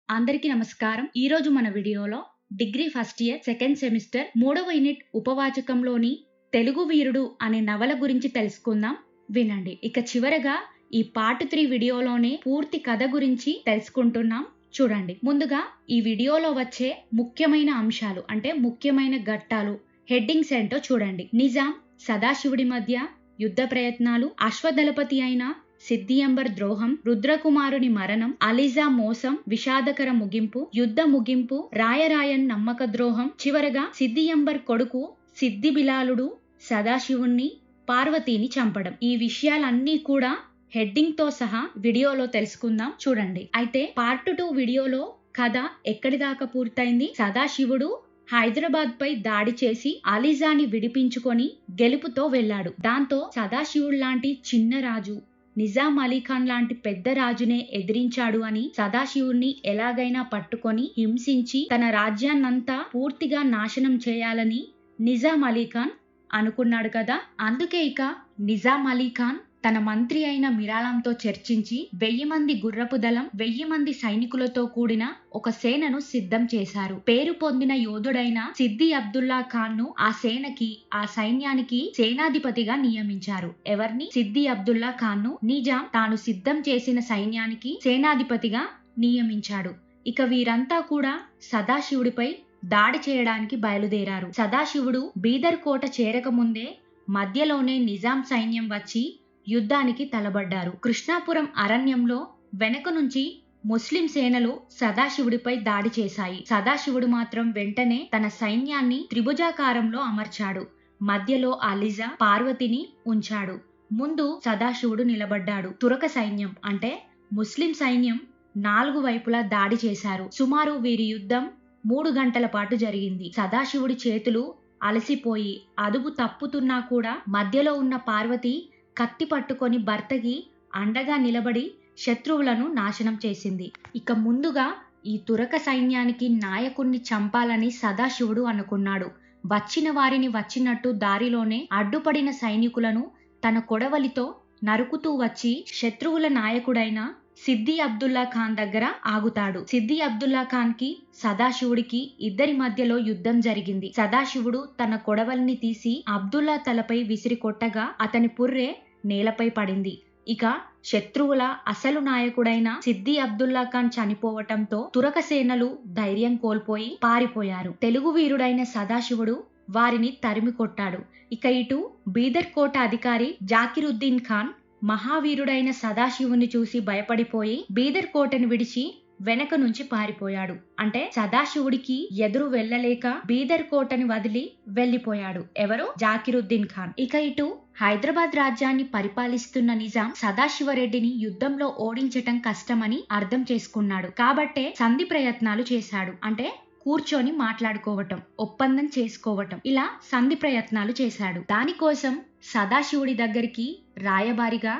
అందరికీ నమస్కారం. ఈరోజు మన వీడియోలో degree first year second semester 3వ యూనిట్ ఉపవాచకంలోని తెలుగు వీరుడు అనే నవల గురించి తెలుసుకుందాం. వినండి. ఇక చివరగా ఈ పార్ట్ 3 వీడియోలోనే పూర్తి కథ గురించి తెలుసుకుంటున్నాం. చూడండి. ముందుగా ఈ వీడియోలో వచ్చే ముఖ్యమైన అంశాలు అంటే ముఖ్యమైన ఘట్టాలు హెడ్డింగ్స్ ఏంటో చూడండి. నిజాం సదాశివుడి మధ్య యుద్ధ ప్రయత్నాలు, అశ్వదళపతి అయిన సిద్ధియంబర్ ద్రోహం, రుద్రకుమారుని మరణం, అలీజా మోసం, విషాదకర ముగింపు, యుద్ధ ముగింపు, రాయరాయన్ నమ్మక ద్రోహం, చివరగా సిద్ధియంబర్ కొడుకు సిద్ధి బిలాలుడు సదాశివుణ్ణి పార్వతీని చంపడం. ఈ విషయాలన్నీ కూడా హెడ్డింగ్ తో సహా వీడియోలో తెలుసుకుందాం. చూడండి. అయితే పార్ట్ 2 వీడియోలో కథ ఎక్కడి దాకా పూర్తయింది. సదాశివుడు హైదరాబాద్ పై దాడి చేసి అలీజాని విడిపించుకొని గెలుపుతో వెళ్ళాడు. దాంతో సదాశివుడు లాంటి చిన్న రాజు నిజాం అలీఖాన్ లాంటి పెద్ద రాజునే ఎదిరించాడు అని సదాశివుణ్ణి ఎలాగైనా పట్టుకొని హింసించి తన రాజ్యాన్నంతా పూర్తిగా నాశనం చేయాలని నిజాం అలీఖాన్ అనుకున్నాడు కదా. అందుకే ఇక నిజాం అలీఖాన్ తన మంత్రి అయిన మిరాలంతో చర్చించి 1000 మంది గుర్రపు దళం, 1000 మంది సైనికులతో కూడిన ఒక సేనను సిద్ధం చేశారు. పేరు పొందిన యోధుడైన సిద్ది అబ్దుల్లా ఖాన్ ను ఆ సైన్యానికి సేనాధిపతిగా నియమించారు. ఎవరిని? సిద్ది అబ్దుల్లా ఖాన్ ను నిజాం తాను సిద్ధం చేసిన సైన్యానికి సేనాధిపతిగా నియమించాడు. ఇక వీరంతా కూడా సదాశివుడిపై దాడి చేయడానికి బయలుదేరారు. సదాశివుడు బీదర్ కోట చేరకముందే మధ్యలోనే నిజాం సైన్యం వచ్చి యుద్ధానికి తలబడ్డారు. కృష్ణాపురం అరణ్యంలో వెనక నుంచి ముస్లిం సేనలు సదాశివుడిపై దాడి చేశాయి. సదాశివుడు మాత్రం వెంటనే తన సైన్యాన్ని త్రిభుజాకారంలో అమర్చాడు. మధ్యలో అలీజా, పార్వతిని ఉంచాడు. ముందు సదాశివుడు నిలబడ్డాడు. తురక సైన్యం అంటే ముస్లిం సైన్యం 4 వైపులా దాడి చేశారు. సుమారు వీరి యుద్ధం 3 గంటల పాటు జరిగింది. సదాశివుడి చేతులు అలసిపోయి అదుపు తప్పుతున్నా కూడా మధ్యలో ఉన్న పార్వతి కత్తి పట్టుకొని భర్తకి అండగా నిలబడి శత్రువులను నాశనం చేసింది. ఇక ముందుగా ఈ తురక సైన్యానికి నాయకుణ్ణి చంపాలని సదాశివుడు అనుకున్నాడు. వచ్చిన వారిని వచ్చినట్టు దారిలోనే అడ్డుపడిన సైనికులను తన కొడవలితో నరుకుతూ వచ్చి శత్రువుల నాయకుడైన సిద్ది అబ్దుల్లా ఖాన్ దగ్గర ఆగుతాడు. సిద్ది అబ్దుల్లా ఖాన్ కి సదాశివుడికి ఇద్దరి మధ్యలో యుద్ధం జరిగింది. సదాశివుడు తన కొడవలిని తీసి అబ్దుల్లా తలపై విసిరి కొట్టగా అతని పుర్రె నేలపై పడింది. ఇక శత్రువుల అసలు నాయకుడైన సిద్ది అబ్దుల్లా ఖాన్ చనిపోవటంతో తురక సేనలు ధైర్యం కోల్పోయి పారిపోయారు. తెలుగు వీరుడైన సదాశివుడు వారిని తరిమి కొట్టాడు. ఇక ఇటు బీదర్ కోట అధికారి జాకిరుద్దీన్ ఖాన్ మహావీరుడైన సదాశివుని చూసి భయపడిపోయి బీదర్ కోటను విడిచి వెనక నుంచి పారిపోయాడు. అంటే సదాశివుడికి ఎదురు వెళ్ళలేక బీదర్ కోటని వదిలి వెళ్లిపోయాడు. ఎవరు? జాకిరుద్దీన్ ఖాన్. ఇక ఇటు హైదరాబాద్ రాజ్యాన్ని పరిపాలిస్తున్న నిజాం సదాశివరెడ్డిని యుద్ధంలో ఓడించటం కష్టమని అర్థం చేసుకున్నాడు. కాబట్టే సంధి ప్రయత్నాలు చేశాడు. అంటే కూర్చొని మాట్లాడుకోవటం, ఒప్పందం చేసుకోవటం, ఇలా సంధి ప్రయత్నాలు చేశాడు. దానికోసం సదాశివుడి దగ్గరికి రాయబారిగా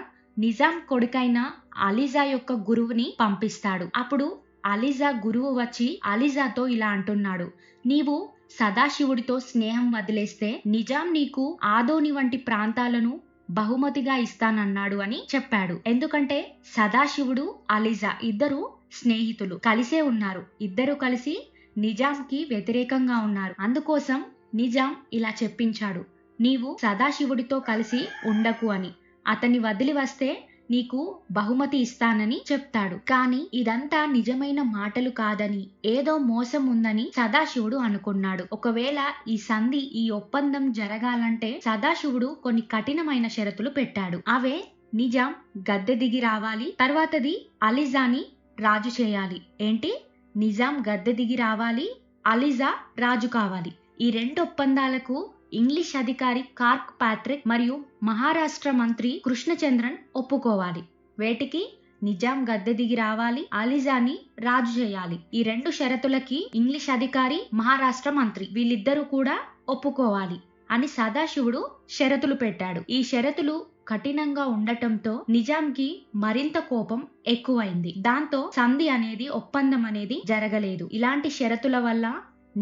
నిజాం కొడుకైన అలీజా యొక్క గురువుని పంపిస్తాడు. అప్పుడు అలీజా గురువు వచ్చి అలీజాతో ఇలా అంటున్నాడు. నీవు సదాశివుడితో స్నేహం వదిలేస్తే నిజాం నీకు ఆదోని వంటి ప్రాంతాలను బహుమతిగా ఇస్తానన్నాడు అని చెప్పాడు. ఎందుకంటే సదాశివుడు అలీజా ఇద్దరు స్నేహితులు, కలిసే ఉన్నారు. ఇద్దరు కలిసి నిజాంకి వ్యతిరేకంగా ఉన్నారు. అందుకోసం నిజాం ఇలా చెప్పించాడు. నీవు సదాశివుడితో కలిసి ఉండకు అని, అతన్ని వదిలి వస్తే నీకు బహుమతి ఇస్తానని చెప్తాడు. కానీ ఇదంతా నిజమైన మాటలు కాదని, ఏదో మోసం ఉందని సదాశివుడు అనుకున్నాడు. ఒకవేళ ఈ సంధి, ఈ ఒప్పందం జరగాలంటే సదాశివుడు కొన్ని కఠినమైన షరతులు పెట్టాడు. అవే నిజాం గద్దె దిగి రావాలి, తర్వాతది అలీజాని రాజు చేయాలి. ఏంటి? నిజాం గద్దె దిగి రావాలి, అలీజా రాజు కావాలి. ఈ 2 ఒప్పందాలకు ఇంగ్లీష్ అధికారి కార్క్ పాట్రిక్ మరియు మహారాష్ట్ర మంత్రి కృష్ణచంద్రన్ ఒప్పుకోవాలి. వేటికి? నిజాం గద్దె దిగి రావాలి, అలీజాని రాజు చేయాలి. ఈ 2 షరతులకి ఇంగ్లీష్ అధికారి, మహారాష్ట్ర మంత్రి వీళ్ళిద్దరూ కూడా ఒప్పుకోవాలి అని సదాశివుడు షరతులు పెట్టాడు. ఈ షరతులు కఠినంగా ఉండటంతో నిజాంకి మరింత కోపం ఎక్కువైంది. దాంతో సంధి అనేది, ఒప్పందం అనేది జరగలేదు. ఇలాంటి షరతుల వల్ల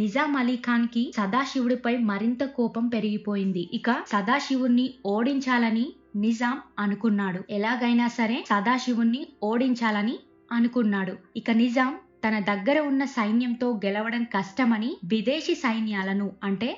నిజాం అలీఖాన్ కి సదాశివుడిపై మరింత కోపం పెరిగిపోయింది. ఇక సదాశివుణ్ణి ఓడించాలని నిజాం అనుకున్నాడు. ఎలాగైనా సరే సదాశివుణ్ణి ఓడించాలని అనుకున్నాడు. ఇక నిజాం తన దగ్గర ఉన్న సైన్యంతో గెలవడం కష్టమని విదేశీ సైన్యాలను అంటే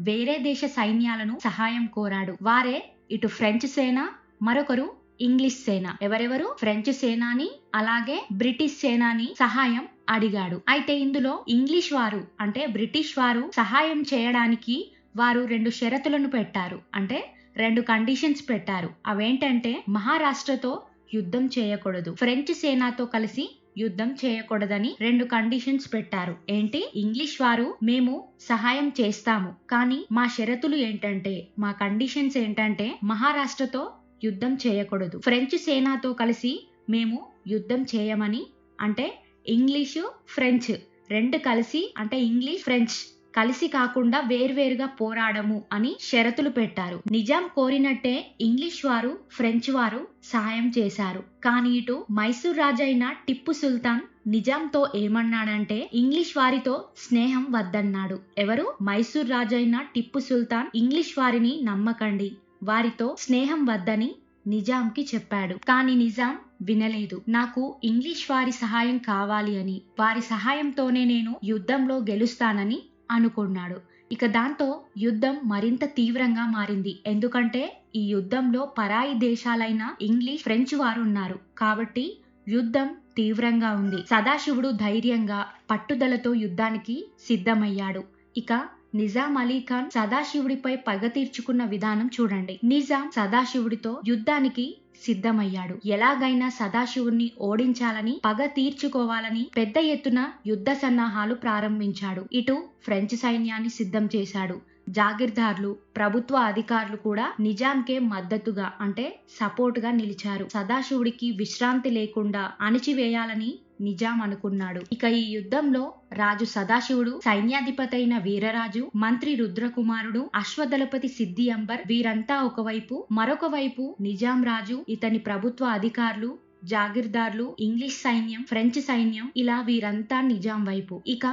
వేరే దేశ సైన్యాలను సహాయం కోరాడు. వారే ఇటు ఫ్రెంచ్ సేన, మరొకరు ఇంగ్లీష్ సేన. ఎవరెవరు? ఫ్రెంచ్ సేనాని అలాగే బ్రిటిష్ సేనాని సహాయం అడిగాడు. అయితే ఇందులో ఇంగ్లీష్ వారు అంటే బ్రిటిష్ వారు సహాయం చేయడానికి వారు 2 షరతులను పెట్టారు. అంటే 2 కండిషన్స్ పెట్టారు. అవేంటంటే మహారాష్ట్రతో యుద్ధం చేయకూడదు, ఫ్రెంచ్ సేనాతో కలిసి యుద్ధం చేయకూడదని 2 కండిషన్స్ పెట్టారు. ఏంటి? ఇంగ్లీష్ వారు మేము సహాయం చేస్తాము, కానీ మా షరతులు ఏంటంటే, మా కండిషన్స్ ఏంటంటే మహారాష్ట్రతో యుద్ధం చేయకూడదు, ఫ్రెంచ్ సేనాతో కలిసి మేము యుద్ధం చేయమని. అంటే ఇంగ్లీషు ఫ్రెంచ్ 2 కలిసి, అంటే ఇంగ్లీష్ ఫ్రెంచ్ కలిసి కాకుండా వేర్వేరుగా పోరాడము అని షరతులు పెట్టారు. నిజాం కోరినట్టే ఇంగ్లీష్ వారు ఫ్రెంచ్ వారు సహాయం చేశారు. కానీ ఇటు మైసూర్ రాజైన టిప్పు సుల్తాన్ నిజాంతో ఏమన్నాడంటే ఇంగ్లీష్ వారితో స్నేహం వద్దన్నాడు. ఎవరు? మైసూర్ రాజైన టిప్పు సుల్తాన్ ఇంగ్లీష్ వారిని నమ్మకండి, వారితో స్నేహం వద్దని నిజాంకి చెప్పాడు. కానీ నిజాం వినలేదు. నాకు ఇంగ్లీష్ వారి సహాయం కావాలి అని, వారి సహాయంతోనే నేను యుద్ధంలో గెలుస్తానని అనుకున్నాడు. ఇక దాంతో యుద్ధం మరింత తీవ్రంగా మారింది. ఎందుకంటే ఈ యుద్ధంలో పరాయి దేశాలైన ఇంగ్లీష్ ఫ్రెంచ్ వారు ఉన్నారు కాబట్టి యుద్ధం తీవ్రంగా ఉంది. సదాశివుడు ధైర్యంగా పట్టుదలతో యుద్ధానికి సిద్ధమయ్యాడు. ఇక నిజాం అలీ ఖాన్ సదాశివుడిపై పగ తీర్చుకున్న విధానం చూడండి. నిజాం సదాశివుడితో యుద్ధానికి సిద్ధమయ్యాడు. ఎలాగైనా సదాశివుణ్ణి ఓడించాలని, పగ తీర్చుకోవాలని పెద్ద ఎత్తున యుద్ధ సన్నాహాలు ప్రారంభించాడు. ఇటు ఫ్రెంచ్ సైన్యాన్ని సిద్ధం చేశాడు. జాగీర్దార్లు, ప్రభుత్వ అధికారులు కూడా నిజాంకే మద్దతుగా అంటే సపోర్ట్ గా నిలిచారు. సదాశివుడికి విశ్రాంతి లేకుండా అణిచివేయాలని నిజాం అనుకున్నాడు. ఇక ఈ యుద్ధంలో రాజు సదాశివుడు, సైన్యాధిపతి అయిన వీరరాజు, మంత్రి రుద్రకుమారుడు, అశ్వదళపతి సిద్ది అంబర్ వీరంతా ఒకవైపు, మరొక వైపు నిజాం రాజు, ఇతని ప్రభుత్వ అధికారులు, జాగీర్దార్లు, ఇంగ్లీష్ సైన్యం, ఫ్రెంచ్ సైన్యం, ఇలా వీరంతా నిజాం వైపు. ఇక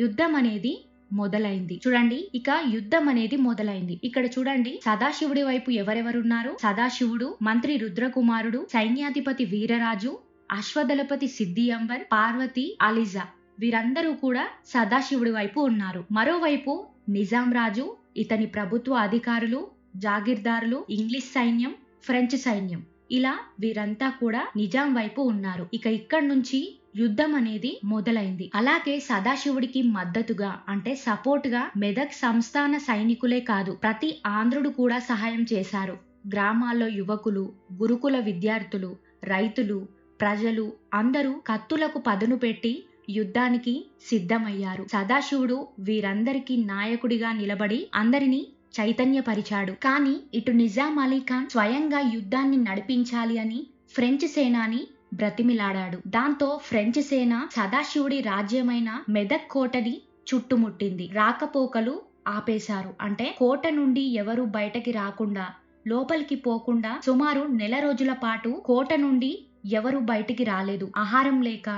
యుద్ధం అనేది మొదలైంది. చూడండి, ఇక యుద్ధం అనేది మొదలైంది. ఇక్కడ చూడండి, సదాశివుడి వైపు ఎవరెవరున్నారు? సదాశివుడు, మంత్రి రుద్రకుమారుడు, సైన్యాధిపతి వీరరాజు, అశ్వదళపతి సిద్ది అంబర్, పార్వతి, అలిజా వీరందరూ కూడా సదాశివుడి వైపు ఉన్నారు. మరోవైపు నిజాం రాజు, ఇతని ప్రభుత్వ అధికారులు, జాగీర్దారులు, ఇంగ్లీష్ సైన్యం, ఫ్రెంచ్ సైన్యం, ఇలా వీరంతా కూడా నిజాం వైపు ఉన్నారు. ఇక ఇక్కడి నుంచి యుద్ధం అనేది మొదలైంది. అలాగే సదాశివుడికి మద్దతుగా అంటే సపోర్ట్ గా మెదక్ సంస్థాన సైనికులే కాదు, ప్రతి ఆంధ్రుడు కూడా సహాయం చేశారు. గ్రామాల్లో యువకులు, గురుకుల విద్యార్థులు, రైతులు, ప్రజలు అందరూ కత్తులకు పదును పెట్టి యుద్ధానికి సిద్ధమయ్యారు. సదాశివుడు వీరందరికీ నాయకుడిగా నిలబడి అందరినీ చైతన్యపరిచాడు. కానీ ఇటు నిజాం అలీ ఖాన్ స్వయంగా యుద్ధాన్ని నడిపించాలి అని ఫ్రెంచ్ సేనాని బ్రతిమిలాడాడు. దాంతో ఫ్రెంచ్ సేన సదాశివుడి రాజ్యమైన మెదక్ కోటని చుట్టుముట్టింది. రాకపోకలు ఆపేశారు. అంటే కోట నుండి ఎవరు బయటకి రాకుండా, లోపలికి పోకుండా సుమారు 1 నెల రోజుల పాటు కోట నుండి ఎవరు బయటికి రాలేదు. ఆహారం లేక,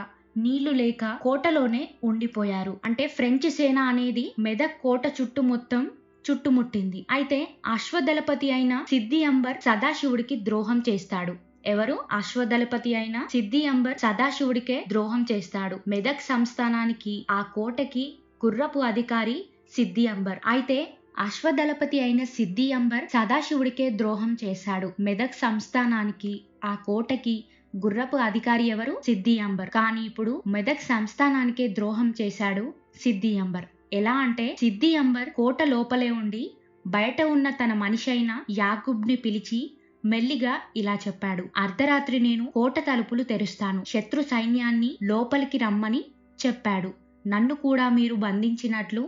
నీళ్లు లేక కోటలోనే ఉండిపోయారు. అంటే ఫ్రెంచ్ సేన అనేది మెదక్ కోట చుట్టుముట్టింది. అయితే అశ్వదళపతి అయిన సిద్ది అంబర్ సదాశివుడికి ద్రోహం చేస్తాడు. ఎవరు? అశ్వదళపతి అయిన సిద్ది అంబర్ సదాశివుడికే ద్రోహం చేస్తాడు. మెదక్ సంస్థానానికి, ఆ కోటకి గుర్రపు అధికారి సిద్ది అంబర్. అయితే అశ్వదళపతి అయిన సిద్ది అంబర్ సదాశివుడికే ద్రోహం చేశాడు. మెదక్ సంస్థానానికి, ఆ కోటకి గుర్రపు అధికారి ఎవరు? సిద్ది అంబర్. కానీ ఇప్పుడు మెదక్ సంస్థానానికే ద్రోహం చేశాడు సిద్ది అంబర్. ఎలా అంటే సిద్ది అంబర్ కోట లోపలే ఉండి బయట ఉన్న తన మనిషి అయిన యాకూబ్ని పిలిచి మెల్లిగా ఇలా చెప్పాడు: అర్ధరాత్రి నేను కోట తలుపులు తెరుస్తాను, శత్రు సైన్యాన్ని లోపలికి రమ్మని చెప్పాడు. నన్ను కూడా మీరు బంధించినట్లు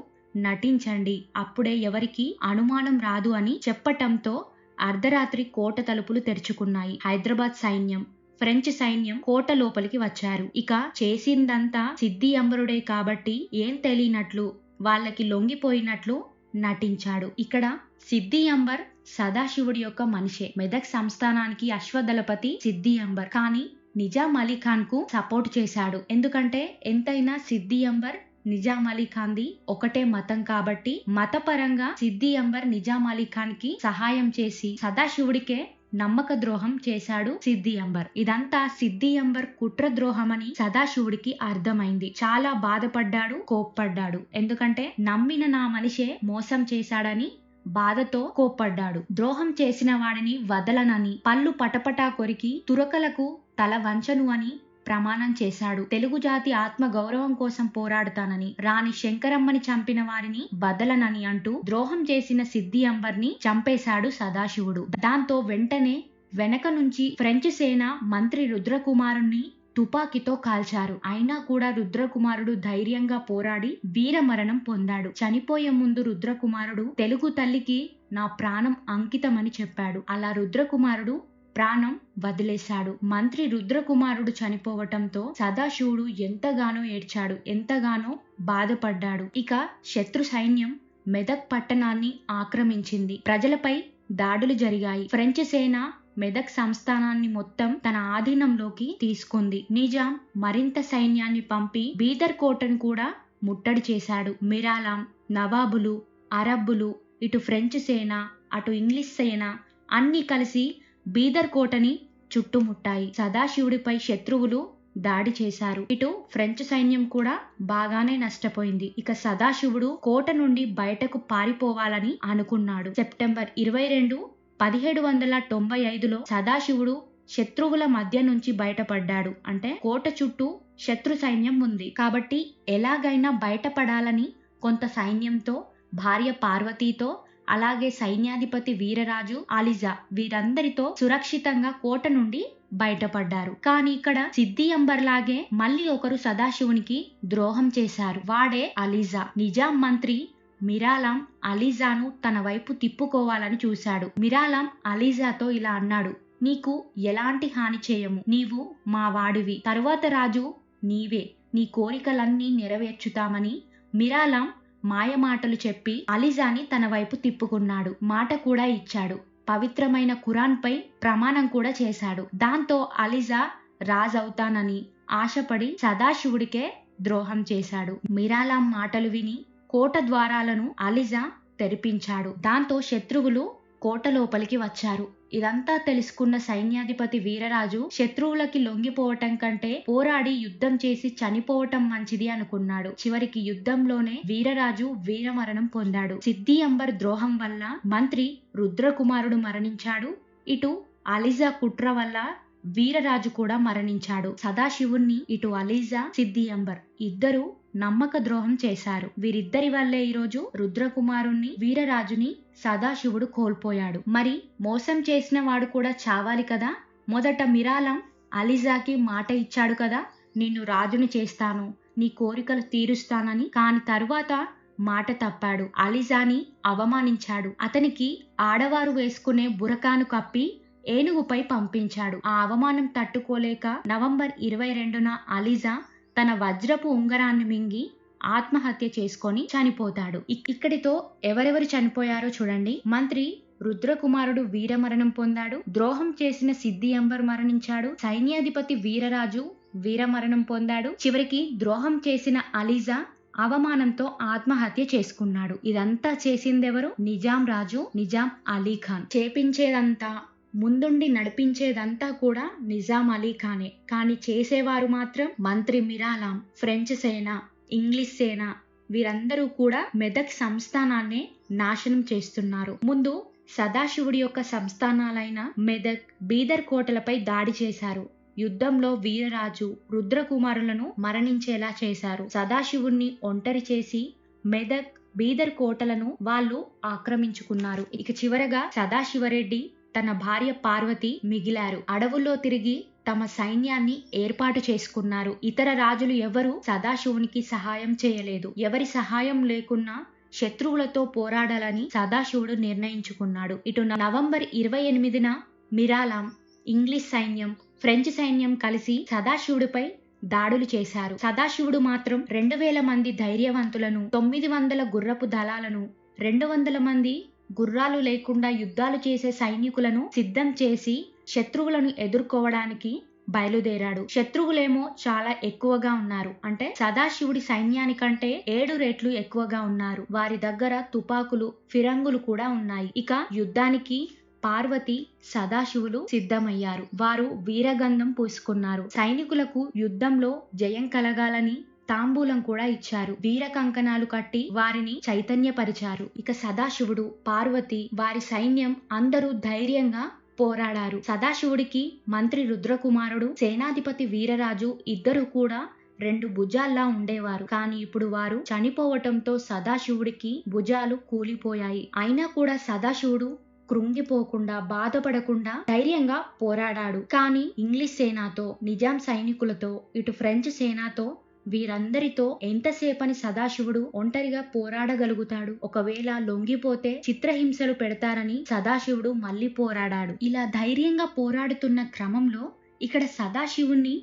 నటించండి, అప్పుడే ఎవరికి అనుమానం రాదు అని చెప్పటంతో అర్ధరాత్రి కోట తలుపులు తెరుచుకున్నాయి. హైదరాబాద్ సైన్యం, ఫ్రెంచ్ సైన్యం కోట లోపలికి వచ్చారు. ఇక చేసిందంతా సిద్ది అంబరుడే కాబట్టి ఏం తెలియనట్లు, వాళ్ళకి లొంగిపోయినట్లు నటించాడు. ఇక్కడ సిద్ది అంబర్ సదాశివుడి యొక్క మనిషే. మెదక్ సంస్థానానికి అశ్వదళపతి సిద్ది అంబర్. కానీ నిజాం అలీ ఖాన్ కు సపోర్ట్ చేశాడు. ఎందుకంటే ఎంతైనా సిద్ది అంబర్ నిజాం అలీ ఖాన్ది ఒకటే మతం కాబట్టి మతపరంగా సిద్ది అంబర్ నిజాం అలీ ఖాన్ కి సహాయం చేసి సదాశివుడికే నమ్మక ద్రోహం చేశాడు సిద్ది అంబర్. ఇదంతా సిద్ది అంబర్ కుట్ర ద్రోహమని సదాశివుడికి అర్థమైంది. చాలా బాధపడ్డాడు, కోప్పడ్డాడు. ఎందుకంటే నమ్మిన నా మనిషే మోసం చేశాడని బాధతో కోప్పడ్డాడు. ద్రోహం చేసిన వాడిని వదలనని, పళ్ళు పటపటా కొరికి తురకలకు తల వంచను అని ప్రమాణం చేశాడు. తెలుగు జాతి ఆత్మ గౌరవం కోసం పోరాడుతానని, రాణి శంకరమ్మని చంపిన వారిని బదలనని అంటూ ద్రోహం చేసిన సిద్ది అంబర్ని చంపేశాడు సదాశివుడు. దాంతో వెంటనే వెనక నుంచి ఫ్రెంచ్ సేన మంత్రి రుద్రకుమారుణ్ణి తుపాకీతో కాల్చారు. అయినా కూడా రుద్రకుమారుడు ధైర్యంగా పోరాడి వీరమరణం పొందాడు. చనిపోయే ముందు రుద్రకుమారుడు తెలుగు తల్లికి నా ప్రాణం అంకితమని చెప్పాడు. అలా రుద్రకుమారుడు ప్రాణం వదిలేశాడు. మంత్రి రుద్రకుమారుడు చనిపోవటంతో సదాశివుడు ఎంతగానో ఏడ్చాడు, ఎంతగానో బాధపడ్డాడు. ఇక శత్రు సైన్యం మెదక్ పట్టణాన్ని ఆక్రమించింది. ప్రజలపై దాడులు జరిగాయి. ఫ్రెంచ్ సేన మెదక్ సంస్థానాన్ని మొత్తం తన ఆధీనంలోకి తీసుకుంది. నిజాం మరింత సైన్యాన్ని పంపి బీదర్ కోటను కూడా ముట్టడి చేశాడు. మిరాలాం, నవాబులు, అరబ్బులు, ఇటు ఫ్రెంచ్ సేన, అటు ఇంగ్లీష్ సేన అన్ని కలిసి బీదర్ కోటని చుట్టుముట్టాయి. సదాశివుడిపై శత్రువులు దాడి చేశారు. ఇటు ఫ్రెంచ్ సైన్యం కూడా బాగానే నష్టపోయింది. ఇక సదాశివుడు కోట నుండి బయటకు పారిపోవాలని అనుకున్నాడు. సెప్టెంబర్ 22, 1795లో సదాశివుడు శత్రువుల మధ్య నుంచి బయటపడ్డాడు. అంటే కోట చుట్టూ శత్రు సైన్యం ఉంది కాబట్టి ఎలాగైనా బయటపడాలని కొంత సైన్యంతో, భార్య పార్వతీతో, అలాగే సైన్యాధిపతి వీరరాజు, అలిజా వీరందరితో సురక్షితంగా కోట నుండి బయటపడ్డారు. కానీ ఇక్కడ సిద్ది అంబర్ లాగే మళ్ళీ ఒకరు సదాశివునికి ద్రోహం చేశారు. వాడే అలిజా. నిజాం మంత్రి మిరాలాం అలీజాను తన వైపు తిప్పుకోవాలని చూశాడు. మిరాలాం అలీజాతో ఇలా అన్నాడు, నీకు ఎలాంటి హాని చేయము, నీవు మా వాడివి, తరువాత రాజు నీవే, నీ కోరికలన్నీ నెరవేర్చుతామని మిరాలాం మాయమాటలు చెప్పి అలీజాని తన వైపు తిప్పుకున్నాడు. మాట కూడా ఇచ్చాడు. పవిత్రమైన ఖురాన్ పై ప్రమాణం కూడా చేశాడు. దాంతో అలీజా రాజవుతానని ఆశపడి సదాశివుడికే ద్రోహం చేశాడు. మిరాలాం మాటలు విని కోట ద్వారాలను అలీజా తెరిపించాడు. దాంతో శత్రువులు కోట లోపలికి వచ్చారు. ఇదంతా తెలుసుకున్న సైన్యాధిపతి వీరరాజు శత్రువులకి లొంగిపోవటం కంటే పోరాడి యుద్ధం చేసి చనిపోవటం మంచిది అనుకున్నాడు. చివరికి యుద్ధంలోనే వీరరాజు వీరమరణం పొందాడు. సిద్ది అంబర్ ద్రోహం వల్ల మంత్రి రుద్రకుమారుడు మరణించాడు. ఇటు అలీజా కుట్ర వల్ల వీరరాజు కూడా మరణించాడు. సదాశివుణ్ణి ఇటు అలీజా, సిద్ది అంబర్ ఇద్దరు నమ్మక ద్రోహం చేశారు. వీరిద్దరి వల్లే ఈరోజు రుద్రకుమారుణ్ణి, వీరరాజుని సదాశివుడు కోల్పోయాడు. మరి మోసం చేసిన వాడు కూడా చావాలి కదా. మొదట మిరాలాం అలీజాకి మాట ఇచ్చాడు కదా, నిన్ను రాజుని చేస్తాను, నీ కోరికలు తీరుస్తానని. కాని తరువాత మాట తప్పాడు. అలీజాని అవమానించాడు. అతనికి ఆడవారు వేసుకునే బురకాను కప్పి ఏనుగుపై పంపించాడు. ఆ అవమానం తట్టుకోలేక నవంబర్ 22న అలీజా తన వజ్రపు ఉంగరాన్ని మింగి ఆత్మహత్య చేసుకొని చనిపోతాడు. ఇక్కడితో ఎవరెవరు చనిపోయారో చూడండి. మంత్రి రుద్రకుమారుడు వీరమరణం పొందాడు. ద్రోహం చేసిన సిద్ది అంబర్ మరణించాడు. సైన్యాధిపతి వీరరాజు వీరమరణం పొందాడు. చివరికి ద్రోహం చేసిన అలీజా అవమానంతో ఆత్మహత్య చేసుకున్నాడు. ఇదంతా చేసిందెవరు? నిజాం రాజు, నిజాం అలీ ఖాన్. చేపించేదంతా, ముందుండి నడిపించేదంతా కూడా నిజాం అలీ ఖానే. కానీ చేసేవారు మాత్రం మంత్రి మిరాలాం, ఫ్రెంచ్ సేన, ఇంగ్లీష్ సేన వీరందరూ కూడా మెదక్ సంస్థానాన్నే నాశనం చేస్తున్నారు. ముందు సదాశివుడి యొక్క సంస్థానాలైన మెదక్, బీదర్ కోటలపై దాడి చేశారు. యుద్ధంలో వీరరాజు, రుద్రకుమారులను మరణించేలా చేశారు. సదాశివుణ్ణి ఒంటరి చేసి మెదక్, బీదర్ కోటలను వాళ్ళు ఆక్రమించుకున్నారు. ఇక చివరగా సదాశివరెడ్డి, తన భార్య పార్వతి మిగిలారు. అడవుల్లో తిరిగి తమ సైన్యాన్ని ఏర్పాటు చేసుకున్నారు. ఇతర రాజులు ఎవరు సదాశివునికి సహాయం చేయలేదు. ఎవరి సహాయం లేకున్నా శత్రువులతో పోరాడాలని సదాశివుడు నిర్ణయించుకున్నాడు. ఇటు నవంబర్ 28న మిరాలాం, ఇంగ్లీష్ సైన్యం, ఫ్రెంచ్ సైన్యం కలిసి సదాశివుడిపై దాడులు చేశారు. సదాశివుడు మాత్రం 2000 మంది ధైర్యవంతులను, 900 గుర్రపు దళాలను, 200 మంది గుర్రాలు లేకుండా యుద్ధాలు చేసే సైనికులను సిద్ధం చేసి శత్రువులను ఎదుర్కోవడానికి బయలుదేరాడు. శత్రువులేమో చాలా ఎక్కువగా ఉన్నారు. అంటే సదాశివుడి సైన్యానికంటే 7 రెట్లు ఎక్కువగా ఉన్నారు. వారి దగ్గర తుపాకులు, ఫిరంగులు కూడా ఉన్నాయి. ఇక యుద్ధానికి పార్వతి, సదాశివులు సిద్ధమయ్యారు. వారు వీరగంధం పూసుకున్నారు. సైనికులకు యుద్ధంలో జయం కలగాలని తాంబూలం కూడా ఇచ్చారు. వీర కంకణాలు కట్టి వారిని చైతన్యపరిచారు. ఇక సదాశివుడు, పార్వతి, వారి సైన్యం అందరూ ధైర్యంగా పోరాడారు. సదాశివుడికి మంత్రి రుద్రకుమారుడు, సేనాధిపతి వీరరాజు ఇద్దరు కూడా 2 భుజాల్లా ఉండేవారు. కానీ ఇప్పుడు వారు చనిపోవటంతో సదాశివుడికి భుజాలు కూలిపోయాయి. అయినా కూడా సదాశివుడు కృంగిపోకుండా, బాధపడకుండా ధైర్యంగా పోరాడాడు. కానీ ఇంగ్లీష్ సేనతో, నిజాం సైనికులతో, ఇటు ఫ్రెంచ్ సేనతో, వీరందరితో ఎంతసేపని సదాశివుడు ఒంటరిగా పోరాడగలుగుతాడు? ఒకవేళ లొంగిపోతే చిత్రహింసలు పెడతారని సదాశివుడు మళ్ళీ పోరాడాడు. ఇలా ధైర్యంగా పోరాడుతున్న క్రమంలో ఇక్కడ సదాశివుణ్ణి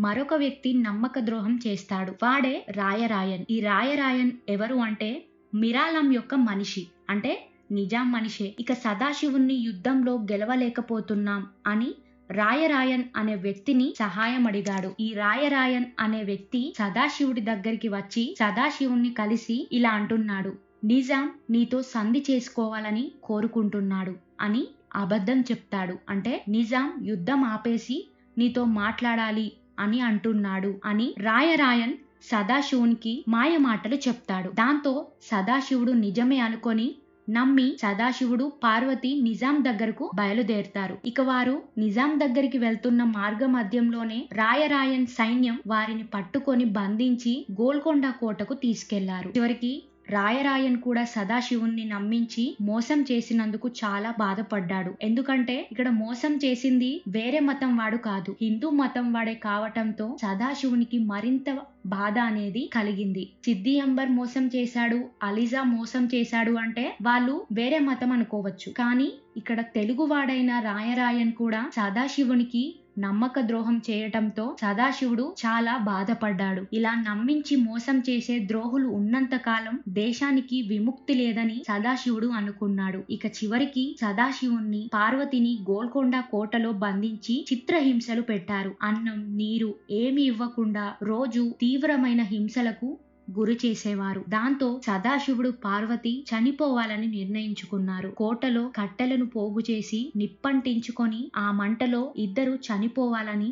మరొక వ్యక్తి నమ్మక ద్రోహం చేస్తాడు. వాడే రాయరాయన్. ఈ రాయరాయన్ ఎవరు అంటే మిరాలం యొక్క మనిషి, అంటే నిజాం మనిషే. ఇక సదాశివుణ్ణి యుద్ధంలో గెలవలేకపోతున్నాం అని రాయరాయన్ అనే వ్యక్తిని సహాయం అడిగాడు. ఈ రాయరాయన్ అనే వ్యక్తి సదాశివుడి దగ్గరికి వచ్చి సదాశివుణ్ణి కలిసి ఇలా అంటున్నాడు: నిజాం నీతో సంధి చేసుకోవాలని కోరుకుంటున్నాడు అని అబద్ధం చెప్తాడు. అంటే నిజాం యుద్ధం ఆపేసి నీతో మాట్లాడాలి అని అంటున్నాడు అని రాయరాయన్ సదాశివునికి మాయ మాటలు చెప్తాడు. దాంతో సదాశివుడు నిజమే అనుకొని నమ్మి సదాశివుడు, పార్వతి నిజాం దగ్గరకు బయలుదేరుతారు. ఇక వారు నిజాం దగ్గరికి వెళ్తున్న మార్గ మధ్యంలోనే రాయరాయన్ సైన్యం వారిని పట్టుకొని బంధించి గోల్కొండ కోటకు తీసుకెళ్లారు. చివరికి రాయరాయన్ కూడా సదాశివుణ్ణి నమ్మించి మోసం చేసినందుకు చాలా బాధపడ్డాడు. ఎందుకంటే ఇక్కడ మోసం చేసింది వేరే మతం వాడు కాదు, హిందూ మతం వాడే కావటంతో సదాశివునికి మరింత బాధ అనేది కలిగింది. సిద్ది అంబర్ మోసం చేశాడు, అలీజా మోసం చేశాడు అంటే వాళ్ళు వేరే మతం అనుకోవచ్చు. కానీ ఇక్కడ తెలుగువాడైన రాయరాయన్ కూడా సదాశివునికి నమ్మక ద్రోహం చేయటంతో సదాశివుడు చాలా బాధపడ్డాడు. ఇలా నమ్మించి మోసం చేసే ద్రోహులు ఉన్నంత కాలం దేశానికి విముక్తి లేదని సదాశివుడు అనుకున్నాడు. ఇక చివరికి సదాశివుణ్ణి, పార్వతిని గోల్కొండ కోటలో బంధించి చిత్రహింసలు పెట్టారు. అన్నం, నీరు ఏమి ఇవ్వకుండా రోజు తీవ్రమైన హింసలకు గురి చేసేవారు. దాంతో సదాశివుడు, పార్వతి చనిపోవాలని నిర్ణయించుకున్నారు. కోటలో కట్టెలను పోగు చేసి నిప్పంటించుకొని ఆ మంటలో ఇద్దరు చనిపోవాలని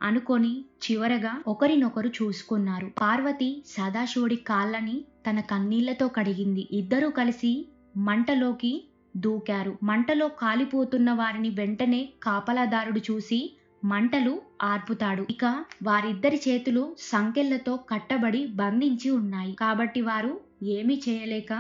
అనుకొని చివరగా ఒకరినొకరు చూసుకున్నారు. పార్వతి సదాశివుడి కాళ్ళని తన కన్నీళ్లతో కడిగింది. ఇద్దరూ కలిసి మంటలోకి దూకారు. మంటలో కాలిపోతున్న వారిని వెంటనే కాపలాదారుడు చూసి మంటలు ఆర్పుతాడు. ఇక వారిద్దరి చేతులు సంకెళ్లతో కట్టబడి బంధించి ఉన్నాయి. కాబట్టి వారు ఏమీ చేయలేక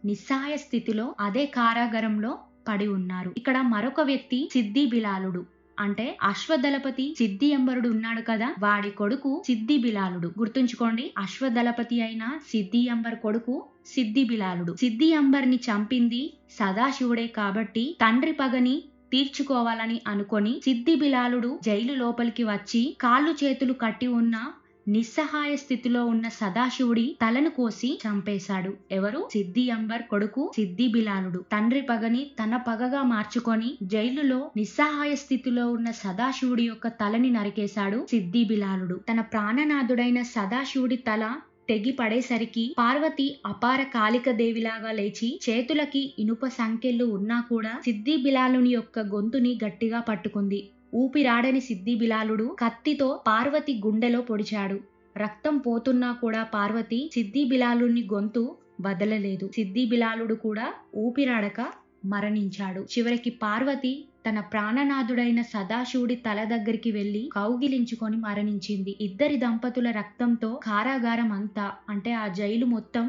నిస్సహాయ స్థితిలో అదే కారాగారంలో పడి ఉన్నారు. ఇక్కడ మరొక వ్యక్తి సిద్ది బిలాలుడు, అంటే అశ్వదళపతి సిద్ది అంబరుడు ఉన్నాడు కదా, వాడి కొడుకు సిద్ది బిలాలుడు. గుర్తుంచుకోండి, అశ్వదళపతి అయిన సిద్ది అంబర్ కొడుకు సిద్ది బిలాలుడు. సిద్ది అంబర్ని చంపింది సదాశివుడే కాబట్టి తండ్రి పగని తీర్చుకోవాలని అనుకొని సిద్ది బిలాలుడు జైలు లోపలికి వచ్చి కాళ్ళు చేతులు కట్టి ఉన్న నిస్సహాయ స్థితిలో ఉన్న సదాశివుడి తలను కోసి చంపేశాడు. ఎవరు? సిద్ది అంబర్ కొడుకు సిద్ది బిలాలుడు. తండ్రి పగని తన పగగా మార్చుకొని జైలులో నిస్సహాయ స్థితిలో ఉన్న సదాశివుడి యొక్క తలని నరికేశాడు సిద్ది బిలాలుడు. తన ప్రాణనాథుడైన సదాశివుడి తల తెగి పడేసరికి పార్వతి అపార కాళిక దేవిలాగా లేచి చేతులకి ఇనుప సంకెళ్ళు ఉన్నా కూడా సిద్ది బిలాలుని యొక్క గొంతుని గట్టిగా పట్టుకుంది. ఊపిరాడని సిద్ది బిలాలుడు కత్తితో పార్వతి గుండెలో పొడిచాడు. రక్తం పోతున్నా కూడా పార్వతి సిద్ది బిలాలుని గొంతు వదలలేదు. సిద్ది బిలాలుడు కూడా ఊపిరాడక మరణించాడు. చివరికి పార్వతి తన ప్రాణనాథుడైన సదాశివుడి తల దగ్గరికి వెళ్లి కౌగిలించుకొని మరణించింది. ఇద్దరి దంపతుల రక్తంతో కారాగారం అంతా, అంటే ఆ జైలు మొత్తం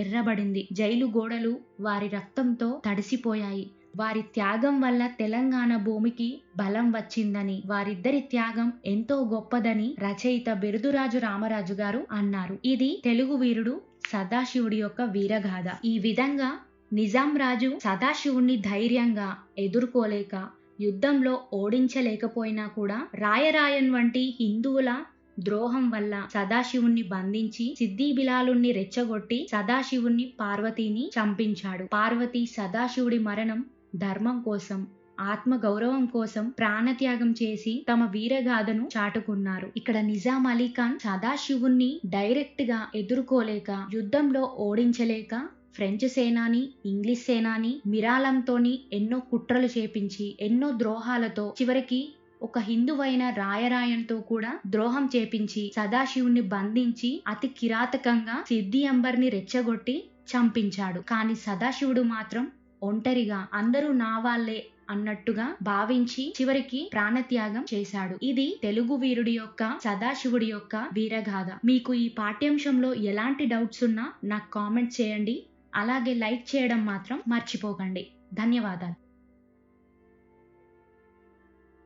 ఎర్రబడింది. జైలు గోడలు వారి రక్తంతో తడిసిపోయాయి. వారి త్యాగం వల్ల తెలంగాణ భూమికి బలం వచ్చిందని, వారిద్దరి త్యాగం ఎంతో గొప్పదని రచయిత బిరుదురాజు రామరాజు గారు అన్నారు. ఇది తెలుగు వీరుడు సదాశివుడి యొక్క వీరగాథ. ఈ విధంగా నిజాం రాజు సదాశివుణ్ణి ధైర్యంగా ఎదుర్కోలేక యుద్ధంలో ఓడించలేకపోయినా కూడా రాయరాయన్ వంటి హిందువుల ద్రోహం వల్ల సదాశివుణ్ణి బంధించి సిద్ది బిలాలుణ్ణి రెచ్చగొట్టి సదాశివుణ్ణి, పార్వతిని చంపించాడు. పార్వతి సదాశివుడి మరణం ధర్మం కోసం, ఆత్మ గౌరవం కోసం ప్రాణత్యాగం చేసి తమ వీరగాథను చాటుకున్నారు. ఇక్కడ నిజాం అలీ ఖాన్ సదాశివుణ్ణి డైరెక్ట్ గా ఎదుర్కోలేక, యుద్ధంలో ఓడించలేక ఫ్రెంచ్ సేనాని, ఇంగ్లీష్ సేనాని మిరాలంతోని ఎన్నో కుట్రలు చేపించి ఎన్నో ద్రోహాలతో చివరికి ఒక హిందువైన రాయరాయంతో కూడా ద్రోహం చేపించి సదాశివుణ్ణి బంధించి అతి కిరాతకంగా సిద్ధి అంబర్ని రెచ్చగొట్టి చంపించాడు. కానీ సదాశివుడు మాత్రం ఒంటరిగా అందరూ నా వాళ్ళే అన్నట్టుగా భావించి చివరికి ప్రాణత్యాగం చేశాడు. ఇది తెలుగు వీరుడి యొక్క సదాశివుడి యొక్క వీరగాథ. మీకు ఈ పాఠ్యాంశంలో ఎలాంటి డౌట్స్ ఉన్నా నాకు కామెంట్ చేయండి. అలాగే లైక్ చేయడం మాత్రం మర్చిపోకండి. ధన్యవాదాలు.